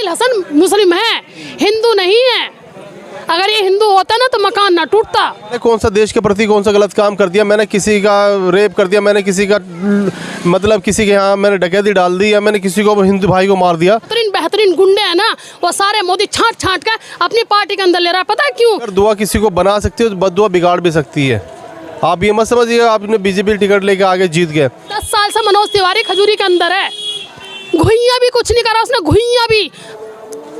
वकील हसन मुस्लिम है, हिंदू नहीं है। अगर ये हिंदू होता ना तो मकान ना टूटता। मैंने कौन सा देश के प्रति कौन सा गलत काम कर दिया? मैंने किसी का रेप कर दिया, मैंने किसी का मतलब किसी के यहाँ मैंने डकैती डाल दी, या मैंने किसी को हिंदू भाई को मार दिया? बेहतरीन गुंडे हैं ना, वो सारे मोदी छांट छांट के अपनी पार्टी के अंदर ले रहा है। पता है क्यों? अगर दुआ किसी को बना सकती है तो बददुआ बिगाड़ भी सकती है। आप ये मत समझिएगा आपने बीजेपी टिकट लेके आगे जीत गए। 10 साल से मनोज तिवारी खजूरी के अंदर है, घुइयां भी कुछ नहीं करा उसने, घुइयां भी।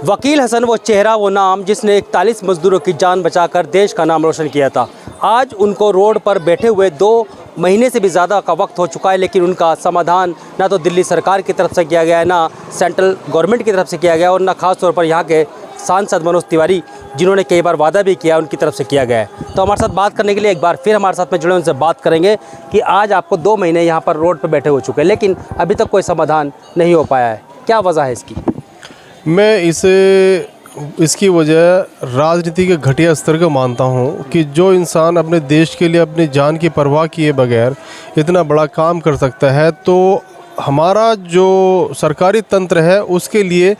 वकील हसन वो चेहरा, वो नाम जिसने 41 मजदूरों की जान बचाकर देश का नाम रोशन किया था। आज उनको रोड पर बैठे हुए 2 महीने से भी ज़्यादा का वक्त हो चुका है, लेकिन उनका समाधान ना तो दिल्ली सरकार की तरफ से किया गया है, ना सेंट्रल गवर्नमेंट की तरफ से किया गया, और ना खास तौर पर यहाँ के सांसद मनोज तिवारी जिन्होंने कई बार वादा भी किया उनकी तरफ से किया गया है। तो हमारे साथ बात करने के लिए एक बार फिर हमारे साथ में जुड़े, उनसे बात करेंगे कि आज आपको 2 महीने यहाँ पर रोड पर बैठे हो चुके हैं, लेकिन अभी तक कोई समाधान नहीं हो पाया है। क्या वजह है इसकी? मैं इसकी वजह राजनीति के घटिया स्तर को मानता हूं कि जो इंसान अपने देश के लिए अपनी जान की परवाह किए बगैर इतना बड़ा काम कर सकता है, तो हमारा जो सरकारी तंत्र है उसके लिए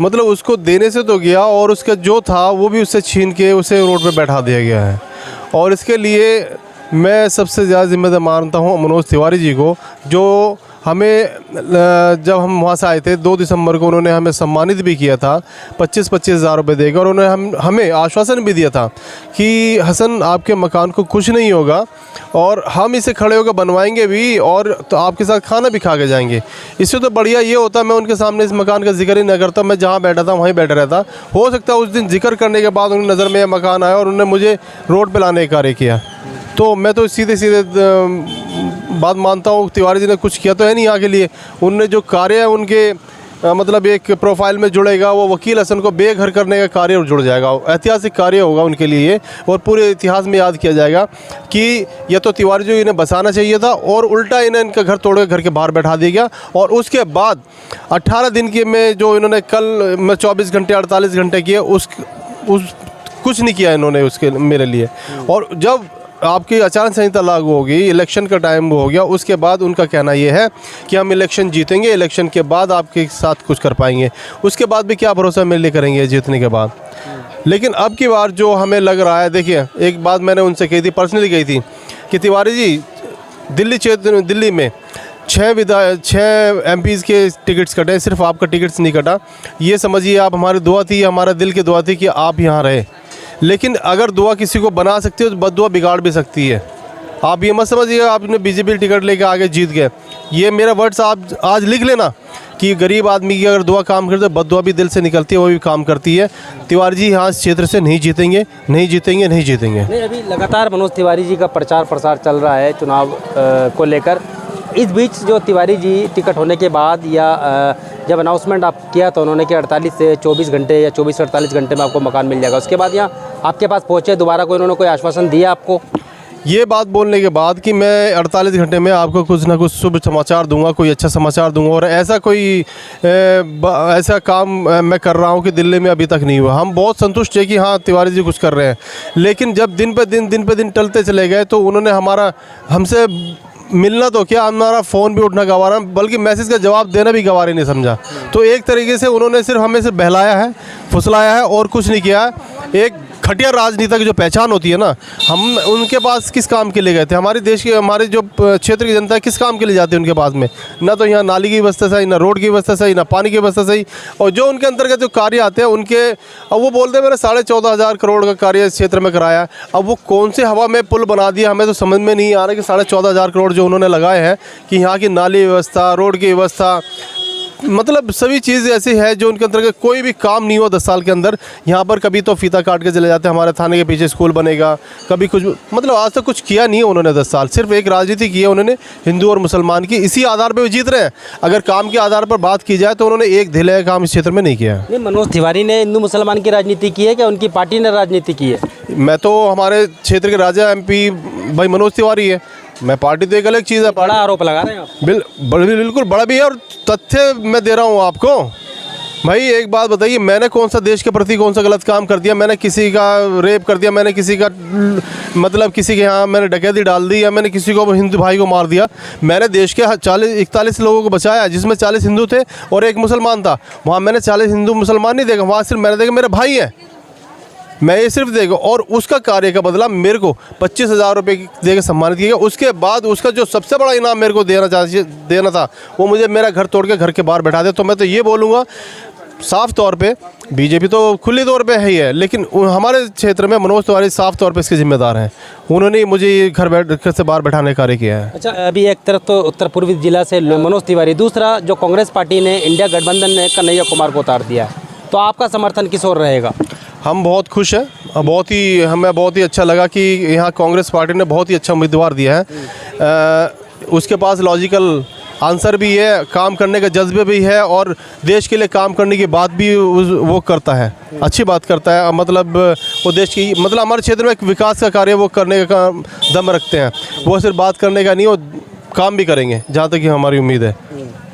मतलब उसको देने से तो गया, और उसका जो था वो भी उससे छीन के उसे रोड पे बैठा दिया गया है। और इसके लिए मैं सबसे ज़्यादा जिम्मेदार मानता हूँ मनोज तिवारी जी को, जो हमें जब हम वहाँ से आए थे 2 दिसंबर को उन्होंने हमें सम्मानित भी किया था 25-25 हज़ार रुपये देकर, और उन्होंने हमें आश्वासन भी दिया था कि हसन आपके मकान को कुछ नहीं होगा और हम इसे खड़े होकर बनवाएंगे भी, और तो आपके साथ खाना भी खा के जाएंगे। इससे तो बढ़िया ये होता मैं उनके सामने इस मकान का जिक्र ही न करता, मैं जहाँ बैठा था वहीं बैठा रहता। हो सकता है उस दिन जिक्र करने के बाद उनकी नज़र में यह मकान आया और उन्होंने मुझे रोड पर लाने का कार्य किया। तो मैं तो सीधे सीधे बात मानता हूँ तिवारी जी ने कुछ किया तो है नहीं यहाँ के लिए। उनने जो कार्य है उनके मतलब एक प्रोफाइल में जुड़ेगा, वो वकील हसन को बेघर करने का कार्य जुड़ जाएगा। ऐतिहासिक कार्य होगा उनके लिए और पूरे इतिहास में याद किया जाएगा कि यह तो तिवारी जी इन्हें बसाना चाहिए था और उल्टा इन्हें इनका घर तोड़ के घर के बाहर बैठा दिया गया। और उसके बाद 18 दिन के में जो इन्होंने कल में 24 घंटे 48 घंटे किए उस कुछ नहीं किया इन्होंने उसके मेरे लिए। और जब आपकी आचार संहिता लागू होगी, इलेक्शन का टाइम हो गया, उसके बाद उनका कहना यह है कि हम इलेक्शन जीतेंगे, इलेक्शन के बाद आपके साथ कुछ कर पाएंगे। उसके बाद भी क्या भरोसा मेरे लिए करेंगे जीतने के बाद। लेकिन अब की बार जो हमें लग रहा है, देखिए एक बात मैंने उनसे कही थी, पर्सनली कही थी कि तिवारी जी दिल्ली में 6 MPs के टिकट्स कटे, सिर्फ आपका टिकट्स नहीं कटा। ये समझिए आप हमारी दुआ थी, हमारा दिल की दुआ थी कि आप यहाँ रहे। लेकिन अगर दुआ किसी को बना सकती है तो बददुआ बिगाड़ भी सकती है। आप ये मत समझिएगा आपने बीजेपी टिकट लेके आगे जीत गए। ये मेरा वर्ड्स आप आज लिख लेना कि गरीब आदमी की अगर दुआ काम करते बददुआ भी दिल से निकलती है, वो भी काम करती है। तिवारी जी यहाँ इस क्षेत्र से नहीं जीतेंगे, नहीं जीतेंगे, नहीं जीतेंगे। नहीं, अभी लगातार मनोज तिवारी जी का प्रचार प्रसार चल रहा है चुनाव को लेकर। इस बीच जो तिवारी जी टिकट होने के बाद या जब अनाउंसमेंट आप किया तो उन्होंने कि 48 से 24 घंटे या 24 से 48 घंटे में आपको मकान मिल जाएगा। उसके बाद यहाँ आपके पास पहुँचे दोबारा कोई उन्होंने कोई आश्वासन दिया आपको? ये बात बोलने के बाद कि मैं 48 घंटे में आपको कुछ ना कुछ शुभ समाचार दूंगा, कोई अच्छा समाचार दूंगा, और ऐसा कोई ऐसा काम मैं कर रहा हूं कि दिल्ली में अभी तक नहीं हुआ। हम बहुत संतुष्ट हैं कि हाँ तिवारी जी कुछ कर रहे हैं। लेकिन जब दिन पे दिन टलते चले गए तो उन्होंने हमसे मिलना तो क्या, हमारा फ़ोन भी उठना गवारा, बल्कि मैसेज का जवाब देना भी गवारे नहीं समझा। तो एक तरीके से उन्होंने सिर्फ हमें सिर्फ बहलाया है, फुसलाया है और कुछ नहीं किया है। एक घटिया राजनीति की जो पहचान होती है ना, हम उनके पास किस काम के लिए गए थे? हमारे देश की, हमारे जो क्षेत्र की जनता है किस काम के लिए जाती है उनके पास में? ना तो यहाँ नाली की व्यवस्था सही, ना रोड की व्यवस्था सही, ना पानी की व्यवस्था सही। और जो उनके अंतर्गत जो कार्य आते हैं उनके, अब वो बोलते हैं मैंने 14,500 करोड़ का कार्य इस क्षेत्र में कराया। अब वो कौन से हवा में पुल बना दिया हमें तो समझ में नहीं आ रहा कि 14,500 करोड़ जो उन्होंने लगाए हैं कि यहाँ की नाली व्यवस्था, रोड की व्यवस्था, मतलब सभी चीज़ ऐसी है जो उनके अंदर कोई भी काम नहीं हुआ 10 साल के अंदर। यहाँ पर कभी तो फीता काट के चले जाते हैं, हमारे थाने के पीछे स्कूल बनेगा, कभी कुछ, मतलब आज तक कुछ किया नहीं है उन्होंने 10 साल। सिर्फ एक राजनीति की है उन्होंने हिंदू और मुसलमान की, इसी आधार पर वो जीत रहे हैं। अगर काम के आधार पर बात की जाए तो उन्होंने एक ढिले काम इस क्षेत्र में नहीं किया है। नहीं, मनोज तिवारी ने हिंदू मुसलमान की राजनीति की है क्या उनकी पार्टी ने राजनीति की है? मैं तो हमारे क्षेत्र के राजा MP भाई मनोज तिवारी है, मैं पार्टी तो एक अलग चीज़ है। बड़ा आरोप लगा रहे हैं आप। बिल्कुल बड़ा भी है और तथ्य मैं दे रहा हूँ आपको। भाई एक बात बताइए, मैंने कौन सा देश के प्रति कौन सा गलत काम कर दिया? मैंने किसी का रेप कर दिया, मैंने किसी का मतलब किसी के यहाँ मैंने डकैती डाल दी, या मैंने किसी को हिंदू भाई को मार दिया? मैंने देश के 41 लोगों को बचाया, जिसमें 40 हिंदू थे और एक मुसलमान था। वहाँ मैंने 40 हिंदू मुसलमान नहीं देखा, वहाँ सिर्फ मैंने देखा मेरे भाई हैं, मैं ये सिर्फ देखो। और उसका कार्य का बदला मेरे को 25,000 रुपये दे के सम्मानित किया गया। उसके बाद उसका जो सबसे बड़ा इनाम मेरे को देना था, वो मुझे मेरा घर तोड़ के घर के बाहर बैठा दे। तो मैं तो ये बोलूँगा साफ़ तौर पे, बीजेपी तो खुली तौर पे है ही है, लेकिन हमारे क्षेत्र में मनोज तिवारी साफ़ तौर पे इसके जिम्मेदार हैं। उन्होंने मुझे घर से बाहर बैठाने का कार्य किया है। अच्छा, अभी एक तरफ तो उत्तर पूर्वी जिला से मनोज तिवारी, दूसरा जो कांग्रेस पार्टी ने, इंडिया गठबंधन ने कन्हैया कुमार को उतार दिया है, तो आपका समर्थन किस ओर रहेगा? हम बहुत खुश हैं, हमें बहुत ही अच्छा लगा कि यहाँ कांग्रेस पार्टी ने बहुत ही अच्छा उम्मीदवार दिया है। उसके पास लॉजिकल आंसर भी है, काम करने का जज्बे भी है, और देश के लिए काम करने की बात भी वो करता है, अच्छी बात करता है। मतलब वो देश की, मतलब हमारे क्षेत्र में एक विकास का कार्य वो करने का दम रखते हैं। वो सिर्फ बात करने का नहीं, वो काम भी करेंगे, जहाँ तक कि हमारी उम्मीद है।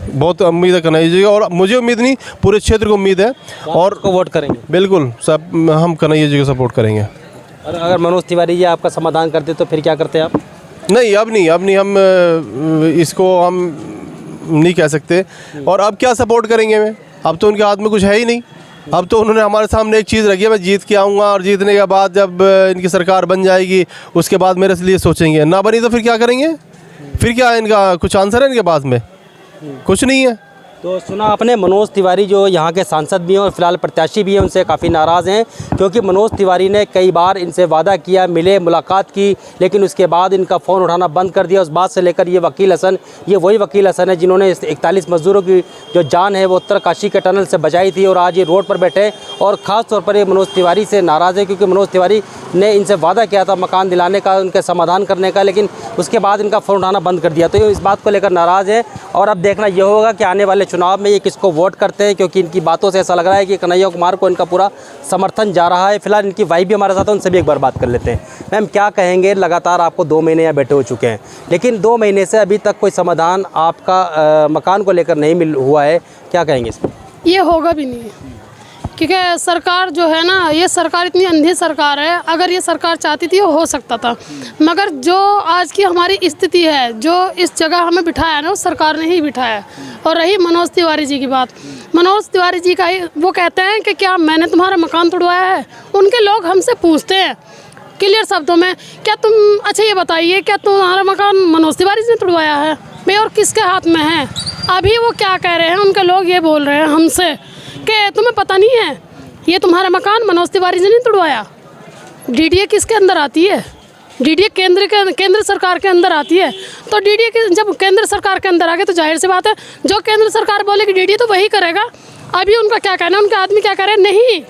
बहुत उम्मीद है कन्हैया जी, और मुझे उम्मीद नहीं, पूरे क्षेत्र को उम्मीद है। और को वोट करेंगे? बिल्कुल, सब हम कन्हैया जी को सपोर्ट करेंगे। और अगर मनोज तिवारी जी आपका समाधान करते तो फिर क्या करते आप? नहीं, अब नहीं, हम इसको हम नहीं कह सकते। और अब क्या सपोर्ट करेंगे? मैं अब तो उनके हाथ में कुछ है ही नहीं। अब तो उन्होंने हमारे सामने एक चीज़ रखी है, मैं जीत के आऊँगा, और जीतने के बाद जब इनकी सरकार बन जाएगी उसके बाद मेरे लिए सोचेंगे। ना बनी तो फिर क्या करेंगे? फिर क्या है इनका कुछ आंसर है इनके पास में? कुछ नहीं है। तो सुना आपने, मनोज तिवारी जो यहाँ के सांसद भी हैं और फिलहाल प्रत्याशी भी हैं, उनसे काफ़ी नाराज़ हैं, क्योंकि मनोज तिवारी ने कई बार इनसे वादा किया, मिले, मुलाकात की, लेकिन उसके बाद इनका फ़ोन उठाना बंद कर दिया। उस बात से लेकर ये वकील हसन, ये वही वकील हसन है जिन्होंने 41 मज़दूरों की जो जान है वो उत्तरकाशी के टनल से बचाई थी, और आज ये रोड पर बैठे, और ख़ास तौर पर ये मनोज तिवारी से नाराज़ है, क्योंकि मनोज तिवारी ने इनसे वादा किया था मकान दिलाने का, उनके समाधान करने का, लेकिन उसके बाद इनका फ़ोन उठाना बंद कर दिया। तो ये इस बात को लेकर नाराज़ है, और अब देखना ये होगा कि आने वाले चुनाव में ये किसको वोट करते हैं, क्योंकि इनकी बातों से ऐसा लग रहा है कि कन्हैया कुमार को इनका पूरा समर्थन जा रहा है। फिलहाल इनकी वाइफ भी हमारे साथ है, उनसे भी एक बार बात कर लेते हैं। मैम, क्या कहेंगे? लगातार आपको 2 महीने यहाँ बैठे हो चुके हैं, लेकिन 2 महीने से अभी तक कोई समाधान आपका मकान को लेकर नहीं मिल हुआ है, क्या कहेंगे इस पर? ये होगा भी नहीं, क्योंकि सरकार जो है ना, ये सरकार इतनी अंधी सरकार है। अगर ये सरकार चाहती थी हो सकता था, मगर जो आज की हमारी स्थिति है, जो इस जगह हमें बिठाया है ना, उस सरकार ने ही बिठाया। और रही मनोज तिवारी जी की बात, मनोज तिवारी जी का ही वो कहते हैं कि क्या मैंने तुम्हारा मकान तोड़वाया है? उनके लोग हमसे पूछते हैं क्लियर शब्दों में, क्या तुम, अच्छा ये बताइए, क्या तुम्हारा मकान मनोज तिवारी जी ने तोड़वाया है भाई, और किसके हाथ में है? अभी वो क्या कह रहे हैं, उनके लोग ये बोल रहे हैं हमसे कि तुम्हें पता नहीं है, ये तुम्हारा मकान मनोज तिवारी जी ने तोड़वाया। डीडीए किसके अंदर आती है? डीडीए केंद्र सरकार के अंदर आती है। तो डीडीए के जब केंद्र सरकार के अंदर आ गए तो जाहिर सी बात है, जो केंद्र सरकार बोलेगी डीडीए तो वही करेगा। अभी उनका क्या कहना है, उनके आदमी क्या कह रहे हैं? नहीं,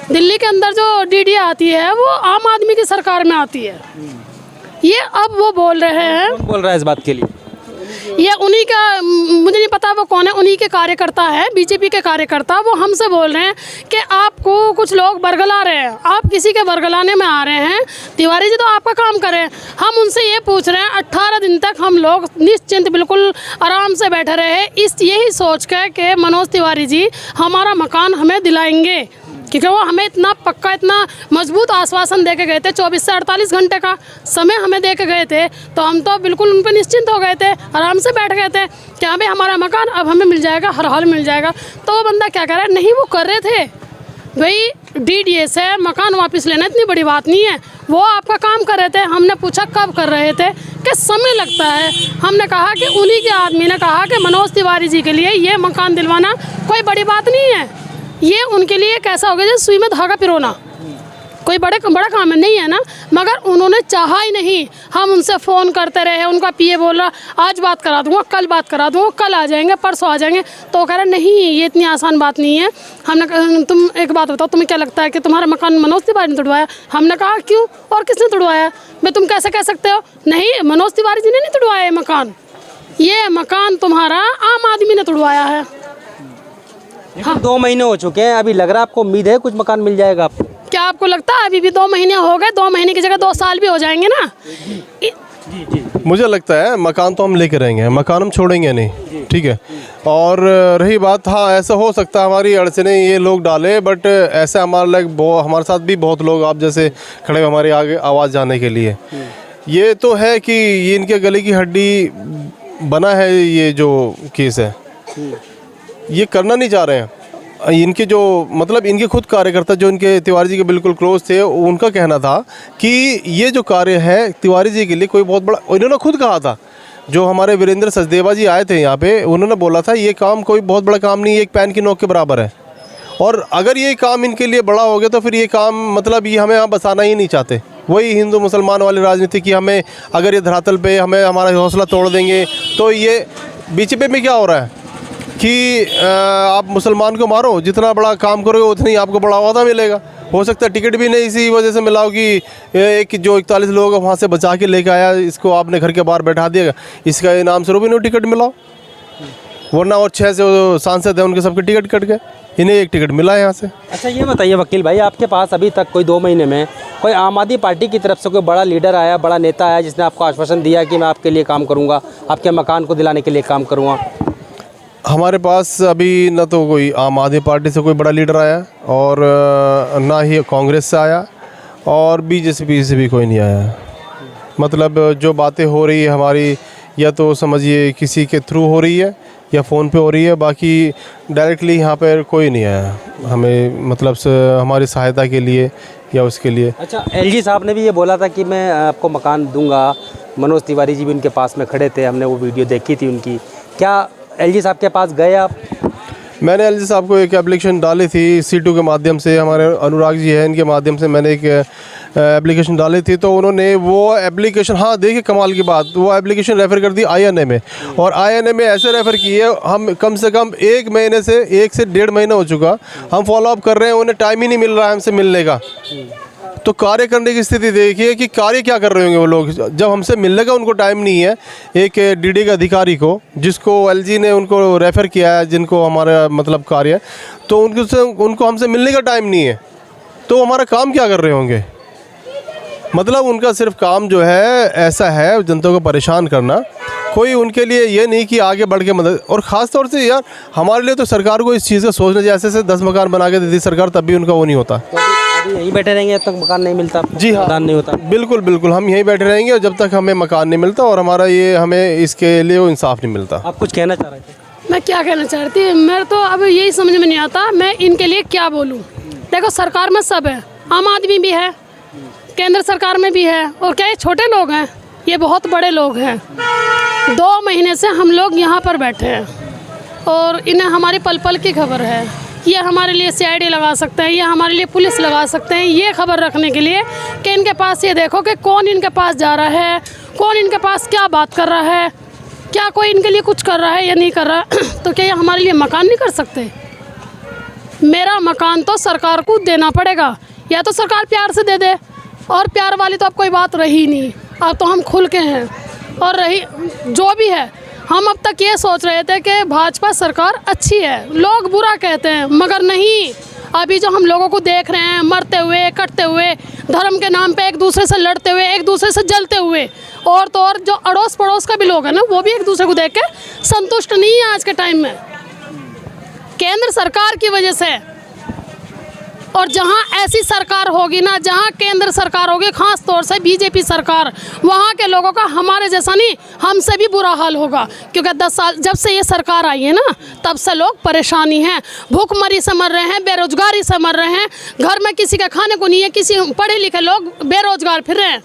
दिल्ली के अंदर जो डीडीए आती है वो आम आदमी की सरकार में आती है। ये अब वो बोल रहे हैं। कौन बोल रहा है इस बात के लिए? ये उन्हीं का, मुझे नहीं पता वो कौन है, उन्हीं के कार्यकर्ता है, बीजेपी के कार्यकर्ता। वो हमसे बोल रहे हैं कि आपको कुछ लोग बरगला रहे हैं, आप किसी के बरगलाने में आ रहे हैं, तिवारी जी तो आपका काम करें। हम उनसे ये पूछ रहे हैं, 18 दिन तक हम लोग निश्चिंत बिल्कुल आराम से बैठे रहे, यही सोच कर कि मनोज तिवारी जी हमारा मकान हमें दिलाएंगे, क्योंकि वो हमें इतना पक्का, इतना मजबूत आश्वासन दे के गए थे। 24 से 48 घंटे का समय हमें दे के गए थे, तो हम तो बिल्कुल उन पर निश्चिंत हो गए थे, आराम से बैठ गए थे कि हाँ भाई हमारा मकान अब हमें मिल जाएगा, हर हाल मिल जाएगा। तो वो बंदा क्या कर रहा है? नहीं, वो कर रहे थे भाई डीडीए से मकान वापस लेना इतनी बड़ी बात नहीं है, वो आपका काम कर रहे थे। हमने पूछा कब कर रहे थे, कि समय लगता है। हमने कहा कि उन्हीं के आदमी ने कहा कि मनोज तिवारी जी के लिए ये मकान दिलवाना कोई बड़ी बात नहीं है, ये उनके लिए कैसा हो गया जैसे सुई में धागा पिरोना, कोई बड़ा काम नहीं है ना। मगर उन्होंने चाहा ही नहीं। हम उनसे फ़ोन करते रहे, उनका पीए बोल रहा आज बात करा दूंगा, कल बात करा दूंगा, कल आ जाएंगे, परसों आ जाएंगे। तो कह रहे नहीं, ये इतनी आसान बात नहीं है। हमने कहा तुम एक बात बताओ, तुम्हें क्या लगता है कि तुम्हारा मकान मनोज तिवारी ने तोड़वाया? हमने कहा क्यों, और किसने तोड़वाया? भाई तुम कैसे कह सकते हो? नहीं, मनोज तिवारी जी ने नहीं तोड़वाया ये मकान तुम्हारा आम आदमी ने तोड़वाया है। हाँ। 2 महीने हो चुके हैं, अभी लग रहा है आपको उम्मीद है कुछ मकान मिल जाएगा आपको? क्या आपको लगता है अभी भी 2 महीने हो गए? 2 महीने की जगह 2 साल भी हो जाएंगे ना। जी जी मुझे लगता है मकान तो हम लेके रहेंगे, मकान हम छोड़ेंगे नहीं, ठीक है। और रही बात, हाँ ऐसा हो सकता है हमारी अड़चने ये लोग डाले, बट ऐसे हमारे साथ भी बहुत लोग आप जैसे खड़े हमारे आगे आवाज़ जाने के लिए। ये तो है कि ये इनके गले की हड्डी बना है, ये जो केस है ये करना नहीं चाह रहे हैं। इनके जो मतलब इनके खुद कार्यकर्ता जो इनके तिवारी जी के बिल्कुल क्लोज थे, उनका कहना था कि ये जो कार्य है तिवारी जी के लिए कोई बहुत बड़ा, इन्होंने खुद कहा था, जो हमारे वीरेंद्र सचदेवा जी आए थे यहाँ पे, उन्होंने बोला था ये काम कोई बहुत बड़ा काम नहीं है, एक पैन की नोक के बराबर है। और अगर ये काम इनके लिए बड़ा हो गया तो फिर ये काम मतलब ये हमें यहाँ बसाना ही नहीं चाहते। वही हिंदू मुसलमान वाली राजनीति की, हमें अगर ये धरातल पे हमें हमारा हौसला तोड़ देंगे तो ये बीजेपी में क्या हो रहा है कि आप मुसलमान को मारो, जितना बड़ा काम करोगे उतनी आपको बड़ा वादा मिलेगा। हो सकता है टिकट भी नहीं इसी वजह से मिला हो कि एक जो 41 लोग वहाँ से बचा के लेके आया, इसको आपने घर के बाहर बैठा दिया, इसका इनाम स्वरूप इन्हें टिकट मिला, वरना और 6 से सांसद हैं उनके सबके टिकट कट गए, इन्हें एक टिकट मिला है यहाँ से। अच्छा ये बताइए वकील भाई, आपके पास अभी तक कोई 2 महीने में कोई आम आदमी पार्टी की तरफ से कोई बड़ा लीडर आया, बड़ा नेता आया जिसने आपको आश्वासन दिया कि मैं आपके लिए काम करूँगा, आपके मकान को दिलाने के लिए काम करूँगा? हमारे पास अभी न तो कोई आम आदमी पार्टी से कोई बड़ा लीडर आया और ना ही कांग्रेस से आया और बीजेपी से भी कोई नहीं आया। मतलब जो बातें हो रही है हमारी, या तो समझिए किसी के थ्रू हो रही है या फ़ोन पे हो रही है, बाकी डायरेक्टली यहाँ पर कोई नहीं आया हमें, मतलब हमारी सहायता के लिए या उसके लिए। अच्छा, एलजी साहब ने भी ये बोला था कि मैं आपको मकान दूंगा, मनोज तिवारी जी भी उनके पास में खड़े थे, हमने वो वीडियो देखी थी उनकी। क्या एलजी साहब के पास गए आप? मैंने एलजी साहब को एक एप्लीकेशन डाली थी C2 के माध्यम से, हमारे अनुराग जी हैं इनके माध्यम से मैंने एक एप्लीकेशन डाली थी, तो उन्होंने वो एप्लीकेशन, हाँ देखिए कमाल की बात, वो एप्लीकेशन रेफ़र कर दी INA में, और INA में ऐसे रेफ़र किए, हम कम से कम 1 महीने से 1 से 1.5 महीना हो चुका, हम फॉलोअप कर रहे हैं, उन्हें टाइम ही नहीं मिल रहा है हमसे मिलने का। तो कार्य करने की स्थिति देखिए कि कार्य क्या कर रहे होंगे वो लोग, जब हमसे मिलने का उनको टाइम नहीं है। एक DD के अधिकारी को, जिसको LG ने उनको रेफ़र किया है, जिनको हमारा मतलब कार्य, तो उनको हमसे मिलने का टाइम नहीं है, तो हमारा काम क्या कर रहे होंगे? मतलब उनका सिर्फ काम जो है ऐसा है जनता को परेशान करना, कोई उनके लिए ये नहीं कि आगे बढ़ के मदद। और ख़ास तौर से यार हमारे लिए तो सरकार को इस चीज़ का सोचना चाहिए, ऐसे 10 मकान बना के देती सरकार तब भी उनका वो नहीं होता। अभी यहीं बैठे रहेंगे जब तक मकान नहीं मिलता? जी हाँ, मकान नहीं होता। बिल्कुल बिल्कुल, हम यहीं बैठे रहेंगे और जब तक हमें मकान नहीं मिलता और हमारा ये हमें इसके लिए वो इंसाफ नहीं मिलता। आप कुछ कहना चाह रहे थे? मैं क्या कहना चाहती हूँ, मेरे तो अब यही समझ में नहीं आता मैं इनके लिए क्या बोलूँ। देखो सरकार में सब है, आम आदमी भी है, केंद्र सरकार में भी है, और क्या ये छोटे लोग हैं, ये बहुत बड़े लोग हैं। 2 महीने से हम लोग यहाँ पर बैठे हैं और इन्हें हमारी पल पल की खबर है। ये हमारे लिए CID लगा सकते हैं, ये हमारे लिए पुलिस लगा सकते हैं, ये खबर रखने के लिए कि इनके पास ये देखो कि कौन इनके पास जा रहा है, कौन इनके पास क्या बात कर रहा है, क्या कोई इनके लिए कुछ कर रहा है या नहीं कर रहा। तो क्या ये हमारे लिए मकान नहीं कर सकते? मेरा मकान तो सरकार को देना पड़ेगा, या तो सरकार प्यार से दे दे, और प्यार वाली तो अब कोई बात रही नहीं, अब तो हम खुल के हैं। और रही जो भी है, हम अब तक ये सोच रहे थे कि भाजपा सरकार अच्छी है, लोग बुरा कहते हैं, मगर नहीं। अभी जो हम लोगों को देख रहे हैं मरते हुए, कटते हुए, धर्म के नाम पे एक दूसरे से लड़ते हुए, एक दूसरे से जलते हुए, और तो और जो अड़ोस पड़ोस का भी लोग हैं ना, वो भी एक दूसरे को देख के संतुष्ट नहीं है आज के टाइम में, केंद्र सरकार की वजह से। और जहाँ ऐसी सरकार होगी ना, जहाँ केंद्र सरकार होगी, ख़ास तौर से बीजेपी सरकार, वहाँ के लोगों का हमारे जैसा नहीं, हमसे भी बुरा हाल होगा। क्योंकि 10 साल जब से ये सरकार आई है ना, तब से लोग परेशानी हैं, भूखमरी से मर रहे हैं, बेरोजगारी से मर रहे हैं, घर में किसी का खाने को नहीं है, किसी पढ़े लिखे लोग बेरोजगार फिर रहे हैं।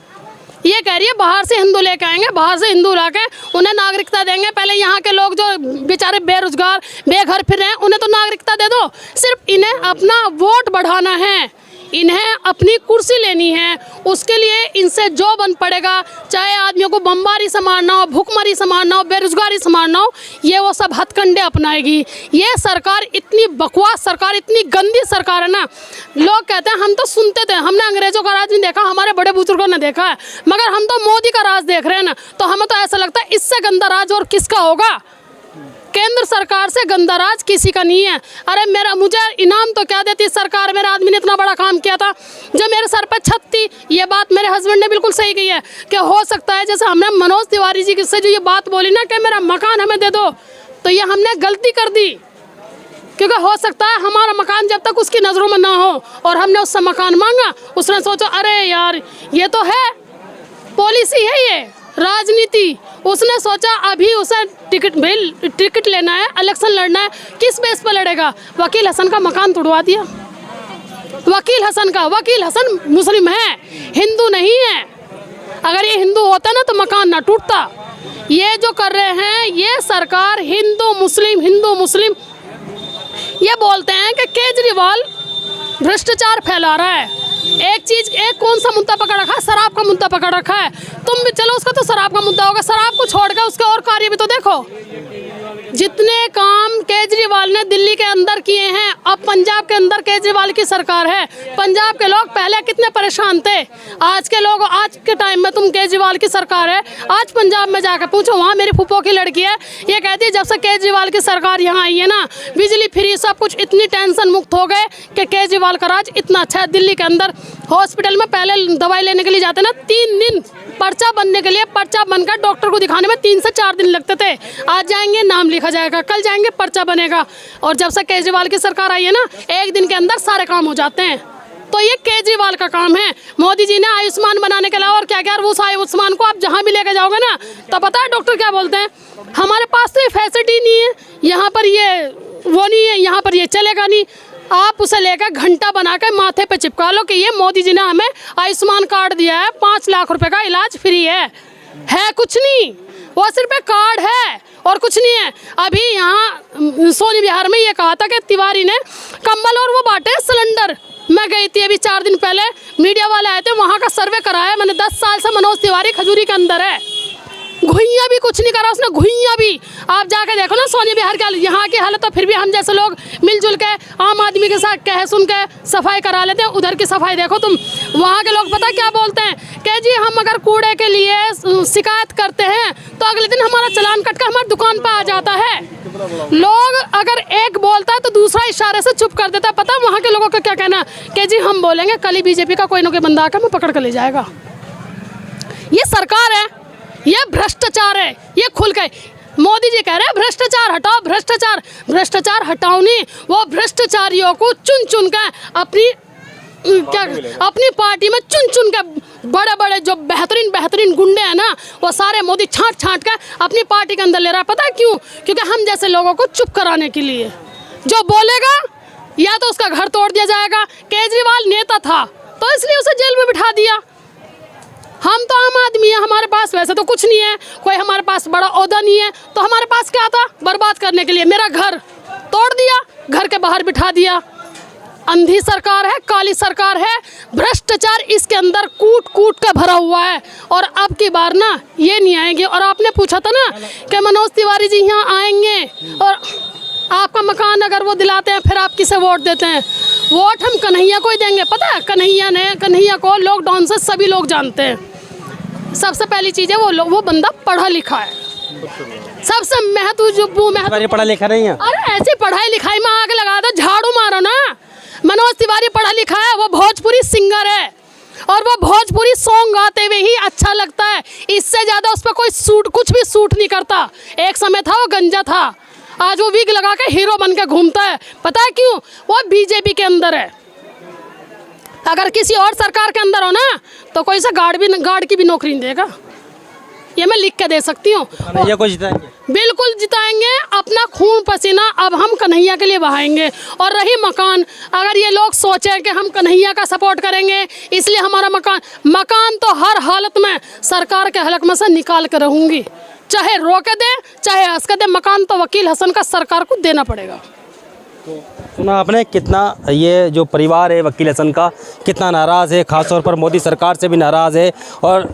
ये कह रही है बाहर से हिंदू लेके आएंगे, बाहर से हिंदू लाके उन्हें नागरिकता देंगे। पहले यहाँ के लोग जो बेचारे बेरोजगार बेघर फिर रहे हैं, उन्हें तो नागरिकता दे दो। सिर्फ इन्हें अपना वोट बढ़ाना है, इन्हें अपनी कुर्सी लेनी है, उसके लिए इनसे जो बन पड़ेगा, चाहे आदमियों को बमबारी से मारना हो, भूखमरी से मारना हो, बेरोजगारी से मारना हो, ये वो सब हथकंडे अपनाएगी। ये सरकार इतनी बकवास सरकार, इतनी गंदी सरकार है ना। लोग कहते हैं हम तो सुनते थे, हमने अंग्रेजों का राज नहीं देखा, हमारे बड़े बुजुर्गों ने देखा है, मगर हम तो मोदी का राज देख रहे हैं ना, तो हमें तो ऐसा लगता है इससे गंदा राज और किसका होगा। केंद्र सरकार से गंदाराज किसी का नहीं है। अरे मुझे इनाम तो क्या देती सरकार, मेरे आदमी ने इतना बड़ा काम किया था, जब मेरे सर पर छत थी। ये बात मेरे हस्बैंड ने बिल्कुल सही कही है कि हो सकता है जैसे हमने मनोज तिवारी जी से जो ये बात बोली ना कि मेरा मकान हमें दे दो, तो ये हमने गलती कर दी, क्योंकि हो सकता है हमारा मकान जब तक उसकी नज़रों में ना हो और हमने उससे मकान मांगा, उसने सोचा अरे यार ये तो है पॉलिसी है, ये राजनीति। उसने सोचा अभी उसे टिकट लेना है, इलेक्शन लड़ना है, किस बेस पर लड़ेगा? वकील हसन का मकान तोड़वा दिया। वकील हसन मुस्लिम है, हिंदू नहीं है। अगर ये हिंदू होता ना तो मकान ना टूटता। ये जो कर रहे हैं ये सरकार हिंदू मुस्लिम ये बोलते हैं कि केजरीवाल भ्रष्टाचार फैला रहा है। एक कौन सा मुद्दा पकड़ रखा है? शराब का मुद्दा पकड़ रखा है। तुम भी चलो, उसका तो शराब का मुद्दा होगा, शराब को छोड़ कर उसके और कार्य भी तो देखो। जितने काम केजरीवाल ने दिल्ली के अंदर किए हैं, अब पंजाब के अंदर केजरीवाल की सरकार है। पंजाब के लोग पहले कितने परेशान थे, आज के लोग आज के टाइम में तुम केजरीवाल की सरकार है। आज पंजाब में जाकर पूछो, वहाँ मेरी फूफो की लड़की है, ये कहती है जब से केजरीवाल की सरकार यहाँ आई है ना, बिजली फ्री, सब कुछ, इतनी टेंशन मुक्त हो गए कि केजरीवाल का राज इतना अच्छा है। दिल्ली के अंदर हॉस्पिटल में पहले दवाई लेने के लिए जाते ना 3 दिन, पर्चा बनने के लिए, पर्चा बनकर डॉक्टर को दिखाने में 3 से 4 दिन लगते थे। आज जाएंगे नाम लिखा जाएगा, कल जाएंगे पर्चा बनेगा। और जब से केजरीवाल की सरकार आई है ना, 1 दिन के अंदर सारे काम हो जाते हैं। तो ये केजरीवाल का काम है। मोदी जी ने आयुष्मान बनाने के अलावा और क्या क्या, उस आयुष्मान को आप जहाँ भी लेके जाओगे ना, तो पता है डॉक्टर क्या बोलते हैं, हमारे पास तो ये फैसिलिटी नहीं है, यहाँ पर ये वो नहीं है, यहाँ पर ये चलेगा नहीं। आप उसे लेकर घंटा बना कर माथे पे चिपका लो कि ये मोदी जी ने हमें आयुष्मान कार्ड दिया है, 5 लाख रुपए का इलाज फ्री है कुछ नहीं, वो सिर्फ एक कार्ड है और कुछ नहीं है। अभी यहाँ सोनी बिहार में ये कहा था कि तिवारी ने कंबल और वो बांटे सिलेंडर। मैं गई थी अभी 4 दिन पहले, मीडिया वाले आए थे, वहाँ का सर्वे कराया मैंने। 10 साल से मनोज तिवारी खजूरी के अंदर है, घुइयाँ भी कुछ नहीं करा उसने, घुइयाँ भी। आप जाके देखो ना सोनी बिहार के यहाँ की हालत, तो फिर भी हम जैसे लोग मिलजुल के आम आदमी के साथ कह सुन के सफाई करा लेते हैं। उधर की सफाई देखो तुम, वहाँ के लोग पता क्या बोलते हैं कि जी हम अगर कूड़े के लिए शिकायत करते हैं तो अगले दिन हमारा चालान कट कर हमारी दुकान पर आ जाता है। लोग अगर एक बोलता है तो दूसरा इशारे से चुप कर देता है। पता वहाँ के लोगों का क्या कहना कि जी हम बोलेंगे कल ही बीजेपी का कोई ना कोई बंदा आकर हमें पकड़ कर ले जाएगा। ये सरकार है, ये भ्रष्टाचार है, ये खुल के मोदी जी कह रहे हैं भ्रष्टाचार हटाओ, भ्रष्टाचार हटाओ नहीं, वो भ्रष्टाचारियों को चुन चुन के अपनी पार्टी में चुन के बड़े बड़े जो बेहतरीन गुंडे हैं ना, वो सारे मोदी छांट के अपनी पार्टी के अंदर ले रहा है। पता है क्यों? क्योंकि हम जैसे लोगों को चुप कराने के लिए। जो बोलेगा या तो उसका घर तोड़ दिया जाएगा। केजरीवाल नेता था तो इसलिए उसे जेल में बिठा दिया। हम तो आम आदमी है, हमारे पास वैसे तो कुछ नहीं है, कोई हमारे पास बड़ा ओहदा नहीं है, तो हमारे पास क्या था बर्बाद करने के लिए। मेरा घर तोड़ दिया, घर के बाहर बिठा दिया। अंधी सरकार है, काली सरकार है, भ्रष्टाचार इसके अंदर कूट के भरा हुआ है। और अब की बार ना ये नहीं आएंगे। और आपने पूछा था ना कि मनोज तिवारी जी यहाँ आएंगे और आपका मकान अगर वो दिलाते हैं फिर आप किसे वोट देते हैं? वोट हम कन्हैया को ही देंगे। पता है कन्हैया को लॉकडाउन से सभी लोग जानते हैं। सबसे पहली चीज़ है वो बंदा पढ़ा लिखा है। सबसे महत्व पढ़ा लिखा नहीं है। अरे ऐसी पढ़ाई लिखाई में आग लगा दो, झाड़ू मारो ना। मनोज तिवारी पढ़ा लिखा है, वो भोजपुरी सिंगर है और वो भोजपुरी सॉन्ग गाते हुए ही अच्छा लगता है। इससे ज़्यादा उस पर कोई कुछ भी सूट नहीं करता। एक समय था वो गंजा था, आज वो विग लगा के हीरो बन के घूमता है। पता है क्यों? वो बीजेपी के अंदर है। अगर किसी और सरकार के अंदर हो ना तो कोई सा गार्ड की भी नौकरी नहीं देगा। ये मैं लिख के दे सकती हूँ। कन्हैया को जिताएंगे, बिल्कुल जिताएंगे। अपना खून पसीना अब हम कन्हैया के लिए बहाएंगे। और रही मकान, अगर ये लोग सोचें कि हम कन्हैया का सपोर्ट करेंगे इसलिए हमारा मकान तो हर हालत में सरकार के हलक में से निकाल कर रहूँगी, चाहे रोके दे चाहे हंस के दे। मकान तो वकील हसन का सरकार को देना पड़ेगा। सुना आपने कितना ये जो परिवार है वकील हसन का कितना नाराज़ है, ख़ासतौर पर मोदी सरकार से भी नाराज़ है और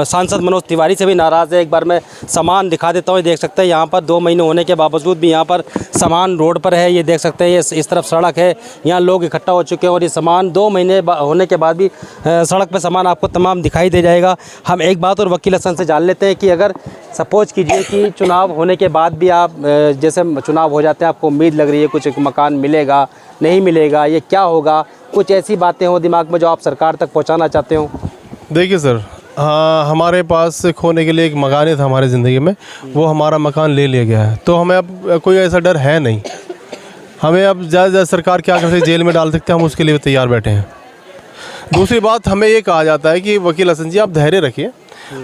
सांसद मनोज तिवारी से भी नाराज़ है। एक बार मैं सामान दिखा देता हूँ, देख सकते हैं यहाँ पर 2 महीने होने के बावजूद भी यहाँ पर सामान रोड पर है। ये देख सकते हैं, ये इस तरफ सड़क है, यहाँ लोग इकट्ठा हो चुके हैं और ये सामान 2 महीने होने के बाद भी सड़क पर सामान आपको तमाम दिखाई दे जाएगा। हम एक बात और वकील हसन से जान लेते हैं कि अगर सपोज कीजिए कि चुनाव होने के बाद भी आप जैसे चुनाव हो जाते हैं, आपको उम्मीद लग रही है कुछ मकान मिलेगा नहीं मिलेगा, ये क्या होगा, कुछ ऐसी बातें हो दिमाग में जो आप सरकार तक पहुंचाना चाहते हो? देखिए सर, हाँ, हमारे पास खोने के लिए एक मकान था हमारी ज़िंदगी में, वो हमारा मकान ले लिया गया है, तो हमें अब कोई ऐसा डर है नहीं। हमें अब ज़्यादा सरकार क्या कर सकती, जेल में डाल सकते हैं, हम उसके लिए तैयार बैठे हैं। दूसरी बात, हमें ये कहा जाता है कि वकील हसन जी आप धैर्य रखिए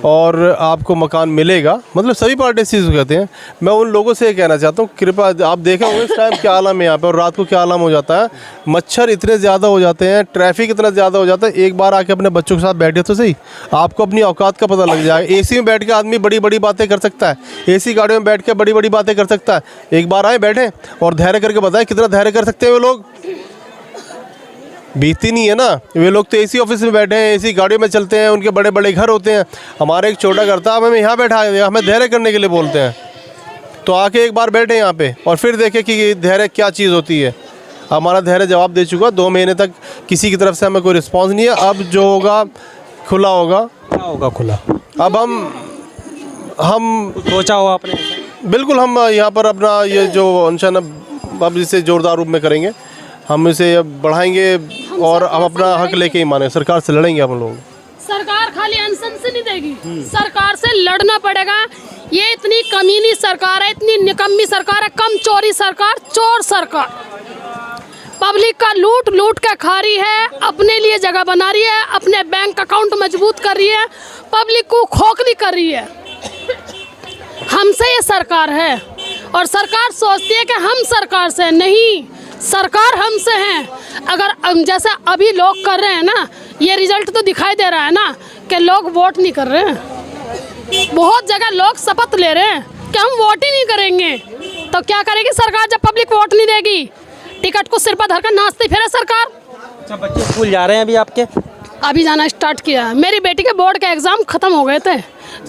और आपको मकान मिलेगा, मतलब सभी पार्टी इस चीज़ को कहते हैं। मैं उन लोगों से ये कहना चाहता हूँ, कृपया आप देखें होंगे इस टाइम क्या आलम है यहाँ पे और रात को क्या आलम हो जाता है। मच्छर इतने ज़्यादा हो जाते हैं, ट्रैफिक इतना ज़्यादा हो जाता है। एक बार आके अपने बच्चों के साथ बैठे तो सही, आपको अपनी औकात का पता लग जाएगा। एसी में बैठ के आदमी बड़ी बड़ी बातें कर सकता है, एसी गाड़ियों में बैठ के बड़ी बड़ी बातें कर सकता है। एक बार आए बैठे और धैर्य करके बताएं कितना धैर्य कर सकते हैं वो लोग। बीती नहीं है ना, वे लोग तो एसी ऑफिस में बैठे हैं, एसी गाड़ियों में चलते हैं, उनके बड़े बड़े घर होते हैं। हमारे एक छोटा घर था, हमें यहाँ बैठा दिया, हमें धैर्य करने के लिए बोलते हैं। तो आके एक बार बैठे यहाँ पे और फिर देखें कि धैर्य क्या चीज़ होती है। हमारा धैर्य जवाब दे चुका, 2 महीने तक किसी की तरफ से हमें कोई रिस्पॉन्स नहीं है। अब जो होगा खुला होगा। क्या होगा खुला? अब हम सोचा हो आपने? बिल्कुल, हम यहाँ पर अपना ये जो अनशन अब इसे ज़ोरदार रूप में करेंगे, हम इसे बढ़ाएंगे और हम अपना हक लेके ही माने, सरकार से लड़ेंगे हम लोग। सरकार खाली अनशन से नहीं देगी, सरकार से लड़ना पड़ेगा। ये इतनी कमीनी सरकार है, इतनी निकम्मी सरकार है, कम चोरी सरकार, चोर सरकार, पब्लिक का लूट लूट के खा रही है, अपने लिए जगह बना रही है, अपने बैंक अकाउंट मजबूत कर रही है, पब्लिक को खोखली कर रही है। हमसे ये सरकार है और सरकार सोचती है कि हम सरकार से नहीं, सरकार हमसे हैं। अगर जैसे अभी लोग कर रहे हैं ना, ये रिजल्ट तो दिखाई दे रहा है ना कि लोग वोट नहीं कर रहे हैं। बहुत जगह लोग शपथ ले रहे हैं कि हम वोट ही नहीं करेंगे। तो क्या करेगी सरकार जब पब्लिक वोट नहीं देगी? टिकट को सिर पर धरकर नाचती फिरे सरकार। अच्छा, बच्चे स्कूल जा रहे हैं अभी आपके? अभी जाना स्टार्ट किया है। मेरी बेटी के बोर्ड के एग्ज़ाम ख़त्म हो गए थे।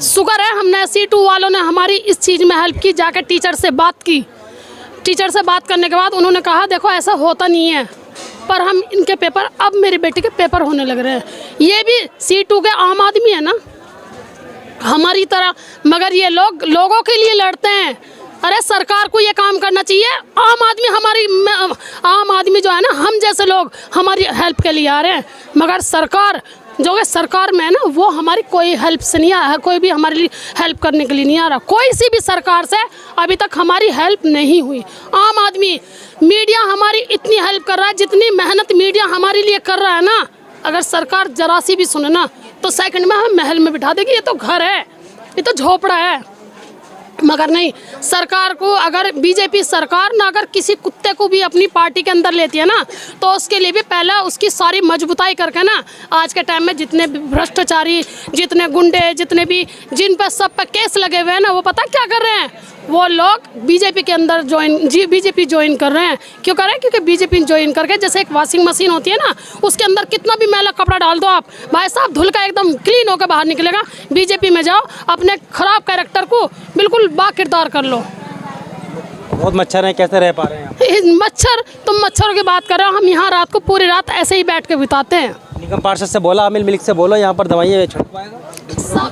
शुक्र है हमने C2 वालों ने हमारी इस चीज़ में हेल्प की, जाकर टीचर से बात की। टीचर से बात करने के बाद उन्होंने कहा देखो ऐसा होता नहीं है, पर हम इनके पेपर, अब मेरी बेटी के पेपर होने लग रहे हैं। ये भी C2 के आम आदमी है ना हमारी तरह, मगर ये लोग लोगों के लिए लड़ते हैं। अरे सरकार को ये काम करना चाहिए। आम आदमी जो है ना, हम जैसे लोग हमारी हेल्प के लिए आ रहे हैं, मगर सरकार जो है सरकार में है ना, वो हमारी कोई हेल्प से नहीं आया, कोई भी हमारे लिए हेल्प करने के लिए नहीं आ रहा। कोई सी भी सरकार से अभी तक हमारी हेल्प नहीं हुई। आम आदमी, मीडिया हमारी इतनी हेल्प कर रहा है, जितनी मेहनत मीडिया हमारे लिए कर रहा है ना, अगर सरकार जरा सी भी सुने ना तो सेकंड में हमें महल में बिठा देगी। ये तो घर है, ये तो झोपड़ा है। मगर नहीं, सरकार को अगर बीजेपी सरकार ना अगर किसी कुत्ते को भी अपनी पार्टी के अंदर लेती है ना, तो उसके लिए भी पहले उसकी सारी मजबूताई करके ना, आज के टाइम में जितने भ्रष्टाचारी, जितने गुंडे, जितने भी जिन पर सब पे केस लगे हुए हैं ना, वो पता क्या कर रहे हैं? वो लोग बीजेपी के अंदर बीजेपी ज्वाइन कर रहे हैं। क्यों कर रहे हैं? क्योंकि बीजेपी ज्वाइन करके, जैसे एक वॉशिंग मशीन होती है ना, उसके अंदर कितना भी मैला कपड़ा डाल दो आप, भाई साहब धुल का एकदम क्लीन होकर बाहर निकलेगा। बीजेपी में जाओ, अपने खराब कैरेक्टर को बिल्कुल बाकिरदार कर लो। बहुत मच्छर हैं, कैसे रह पा रहे हैं? मच्छर, तुम मच्छरों की बात कर रहे हो, हम यहाँ रात को पूरी रात ऐसे ही बैठ के बिताते हैं। निगम पार्षद से बोला, अमिल मलिक से बोलो, यहाँ पर दवाइयाँ छिड़कवाएगा।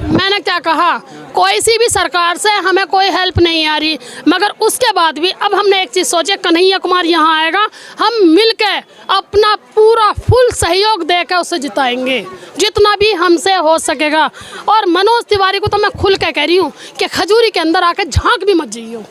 मैंने क्या कहा, कोई सी भी सरकार से हमें कोई हेल्प नहीं आ रही, मगर उसके बाद भी अब हमने एक चीज़ सोची, कन्हैया कुमार यहाँ आएगा, हम मिलके अपना पूरा फुल सहयोग देकर उसे जिताएंगे, जितना भी हमसे हो सकेगा। और मनोज तिवारी को तो मैं खुल के कह रही हूँ कि खजूरी के अंदर आके झांक भी मत जाइए।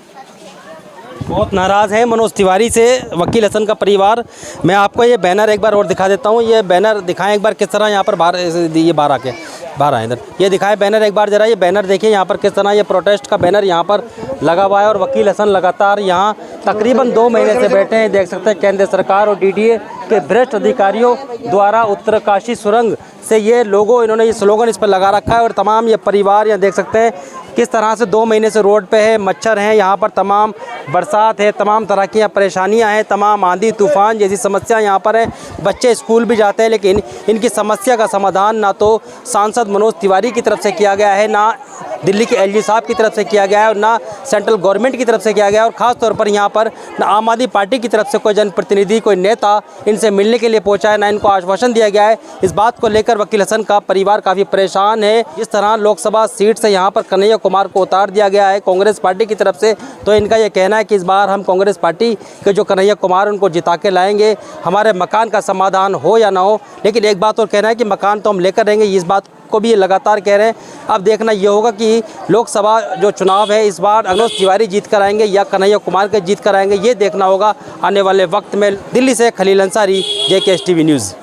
बहुत नाराज़ है मनोज तिवारी से वकील हसन का परिवार। मैं आपको ये बैनर एक बार और दिखा देता हूँ। ये बैनर दिखाएं एक बार किस तरह यहाँ पर बाहर आए इधर, ये दिखाएं बैनर एक बार ज़रा। ये बैनर देखिए यहाँ पर किस तरह ये प्रोटेस्ट का बैनर यहाँ पर लगा हुआ है और वकील हसन लगातार यहाँ तकरीबन 2 महीने से बैठे हैं। देख सकते हैं केंद्र सरकार और DDA के भ्रष्ट अधिकारियों द्वारा उत्तरकाशी सुरंग से ये लोगो, इन्होंने ये स्लोगन इस पर लगा रखा है और तमाम ये परिवार यहाँ देख सकते हैं किस तरह से 2 महीने से रोड पे है, मच्छर हैं यहाँ पर, तमाम बरसात है, तमाम तरह की यहाँ परेशानियाँ हैं, तमाम आंधी तूफान जैसी समस्या यहाँ पर है। बच्चे स्कूल भी जाते हैं लेकिन इनकी समस्या का समाधान ना तो सांसद मनोज तिवारी की तरफ से किया गया है, ना दिल्ली के एलजी साहब की तरफ से किया गया है और ना सेंट्रल गवर्नमेंट की तरफ से किया गया है। और ख़ास तौर पर यहाँ पर ना आम आदमी पार्टी की तरफ से कोई जनप्रतिनिधि, कोई नेता इनसे मिलने के लिए पहुँचा है, ना इनको आश्वासन दिया गया है। इस बात को लेकर वकील हसन का परिवार काफ़ी परेशान है। जिस तरह लोकसभा सीट से यहाँ पर कन्हैया कुमार को उतार दिया गया है कांग्रेस पार्टी की तरफ से, तो इनका ये कहना है कि इस बार हम कांग्रेस पार्टी के जो कन्हैया कुमार उनको जिता के लाएंगे, हमारे मकान का समाधान हो या ना हो। लेकिन एक बात और कहना है कि मकान तो हम लेकर रहेंगे, इस बात को भी ये लगातार कह रहे हैं। अब देखना ये होगा कि लोकसभा जो चुनाव है इस बार मनोज तिवारी जीत कर आएंगे या कन्हैया कुमार के जीत कर आएंगे, ये देखना होगा आने वाले वक्त में। दिल्ली से Khalil Ansari, JKS TV news.